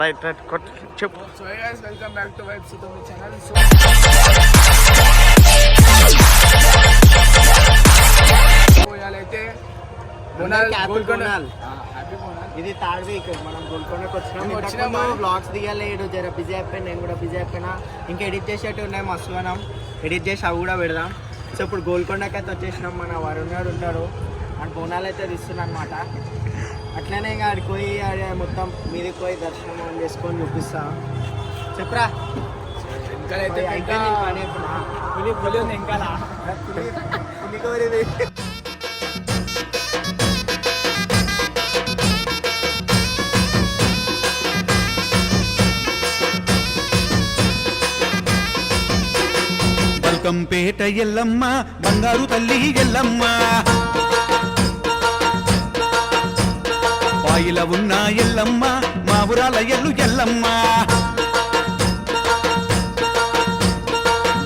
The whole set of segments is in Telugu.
రైట్ చెప్పు. So hey guys, welcome back to vibes to my channel. So ఇయాలైతే గోల్కొండ హ్యాపీ బోనాల్. ఇది థర్డ్ వీక్ మనం గోల్కొండకి వచ్చినాము. బ్లాగ్స్ దిగలేడు, జర బిజీ అయిపోయింది, నేను కూడా బిజీ అయిపోయినా. ఇంకా ఎడిట్ చేసేట్టు ఉన్నాయి మస్తు మనం ఎడిట్ చేసి అవి కూడా పెడదాం. సో ఇప్పుడు గోల్కొండకి అయితే వచ్చేసినాం. మన వరుణ్ గారు ఉంటాడు, అండ్ బోనాలు అయితే తీస్తున్నాం అనమాట. అట్లనే ఇంకా ఆడికి పోయి మొత్తం మీదకి పోయి దర్శనం చేసుకొని చూపిస్తా. చెప్పరా ఇంకైతే బల్కంపేట ఎల్లమ్మ బంగారు తల్లి ఎల్లమ్మ, పాయిల ఉన్న ఎల్లమ్మ మా ఊరాల ఎల్లు ఎల్లమ్మ.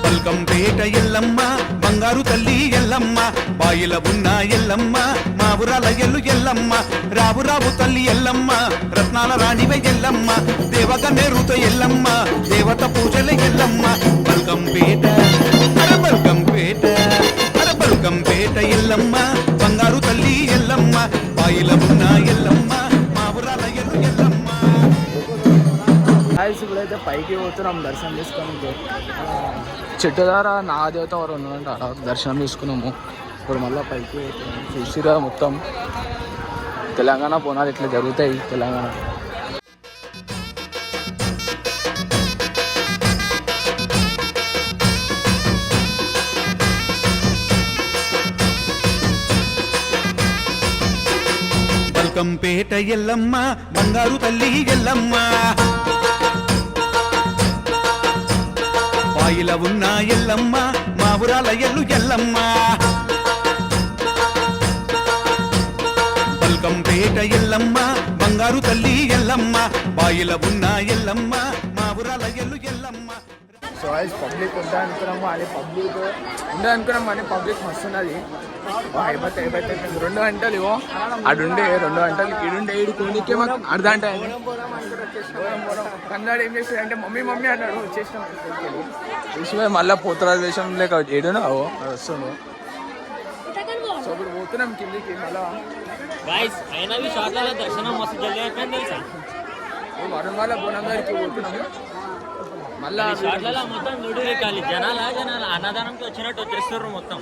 బల్కంపేట ఎల్లమ్మ బంగారు తల్లి ఎల్లమ్మ, పాయిల ఉన్న ఎల్లమ్మ మా ఊరాల ఎల్లు ఎల్లమ్మ. రావు రావు తల్లి ఎల్లమ్మ, రత్నాల రాణివే ఎల్లమ్మ, దేవక నేరుతో ఎల్లమ్మ, దేవత పూజల ఎల్లమ్మ. బల్కంపేట బల్కంపేట బల్కంపేట ఎల్లమ్మ బంగారు తల్లి ఎల్లమ్మ, పాయిల ఉన్న ఎల్లమ్మ మా ఊరాల ఎల్లు ఎల్లమ్మ. ఇప్పుడైతే పైకి పోతున్నాం దర్శనం చేసుకోవడానికి. చెట్టు ద్వారా నాగదేవత వారు ఉన్నారంట, అలా దర్శనం చేసుకున్నాము. ఇప్పుడు మళ్ళీ పైకి చూసిరా మొత్తం తెలంగాణ బోనాలు ఇట్లా జరుగుతాయి తెలంగాణ. బల్కంపేట ఎల్లమ్మ బంగారు తల్లి ఎల్లమ్మ, పాయిల ఉన్న ఎల్లమ్మ మా ఊరాల ఎల్లు ఎల్లమ్మ. బల్కంపేట ఎల్లమ్మ బంగారు తల్లి ఎల్లమ్మ, పాయిల ఉన్న ఎల్లమ్మ మా ఊరాల ఎల్లు ఎల్లమ్మ. సో పబ్లిక్ ఉందా అనుకున్నాము, అది పబ్లిక్ ఉందా అనుకున్నాము, అని పబ్లిక్ మస్తు ఉన్నది. అయిపోతే 2 గంటలు ఇవో అడుండే 2 గంటలు ఇడుండే ఈడు కోడికే మాకు అర్ధ గంట కన్నాడు. ఏం చేస్తాడు అంటే మమ్మీ మమ్మీ అన్నాడు. వచ్చేసినాం చూసి మళ్ళీ పోతురాజు వేషం లేక ఏడునో అది వస్తుండు. సో ఇప్పుడు పోతున్నాం కిందికి మళ్ళా. వరుణ్ వాళ్ళ బోనం గారికి పోతున్నాము మళ్ళా. మొత్తం జనాల అన్నదానంకి వచ్చినట్టు వచ్చేస్తారు. మొత్తం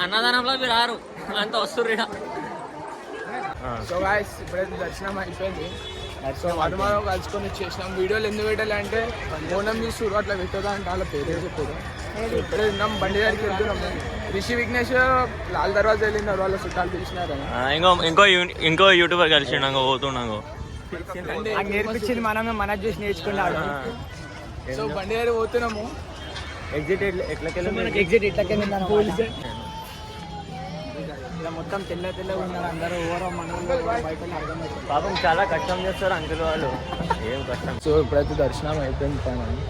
అన్నదానంలో మీరు రారు, అంత వస్తుర్రు. సో గాయ్స్ ఇప్పుడైతే దర్శనం అయిపోయింది. సో వరుణ్ కలుసుకొని వచ్చేసినాం. వీడియోలు ఎందుకు పెట్టాలి అంటే బోనం చూస్తారు అట్లా పెట్టదా అంటే వాళ్ళ పేరు చెప్పారు. ఇప్పుడే ఉన్నాం, బండి దగ్గరికి వెళ్తున్నాం. రిషి విఘ్నేష్ లాల్ దర్వాజా వెళ్ళినారు, వాళ్ళ చుట్టాలు పిలిచినారు. ఇంకో యూట్యూబర్ కలిసిండు పోతున్నాం. నేర్పించింది మనమే, మన చూసి నేర్చుకున్నాడు. సో బండి దగ్గర పోతున్నాము. ఎగ్జిట్ ఎగ్జిట్ ఇట్లకెళ్ళి ఇలా మొత్తం తెల్లగా ఉన్నారు అందరూ. పాపం చాలా కష్టం చేస్తారు అంకుల్ వాళ్ళు, ఏం కష్టం. సో ఇప్పుడైతే దర్శనం అయిపోయింది,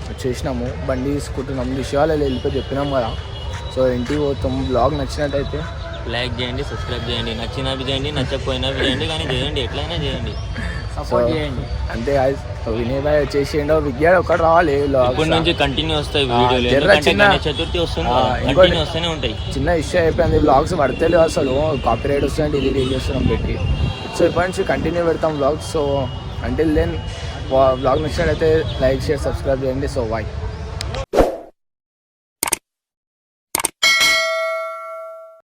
వచ్చేసినాము. బండి తీసుకుంటున్నాము, విషయాలు వెళ్ళిపోయి చెప్పినాం కదా. సో ఇంటికి పోతాం. బ్లాగ్ నచ్చినట్టయితే లైక్ చేయండి, సబ్స్క్రైబ్ చేయండి, నచ్చినవి చేయండి, నచ్చకపోయినా చేయండి, కానీ చేయండి, ఎట్లయినా చేయండి, సపోర్ట్ చేయండి. అంతే వినయ్ భాయ్ వచ్చేసిండో, విజ్ఞాన్ ఒకటి రావాలి. ఇప్పటి నుంచి కంటిన్యూ వస్తాయి వీడియోలు, చతుర్థి వస్తుంది కంటిన్యూ వస్తూనే ఉంటాయి. చిన్న ఇష్యూ అయిపోయింది, బ్లాగ్స్ పడతలేదు అసలు, కాపీరైట్ వస్తుందంటే డిలీట్ చేస్తున్నాం పెట్టి. సో ఇప్పటి నుంచి కంటిన్యూ పెడతాం blogs. So until then blog నచ్చినట్టయితే లైక్ షేర్ సబ్స్క్రైబ్ చేయండి. So bye.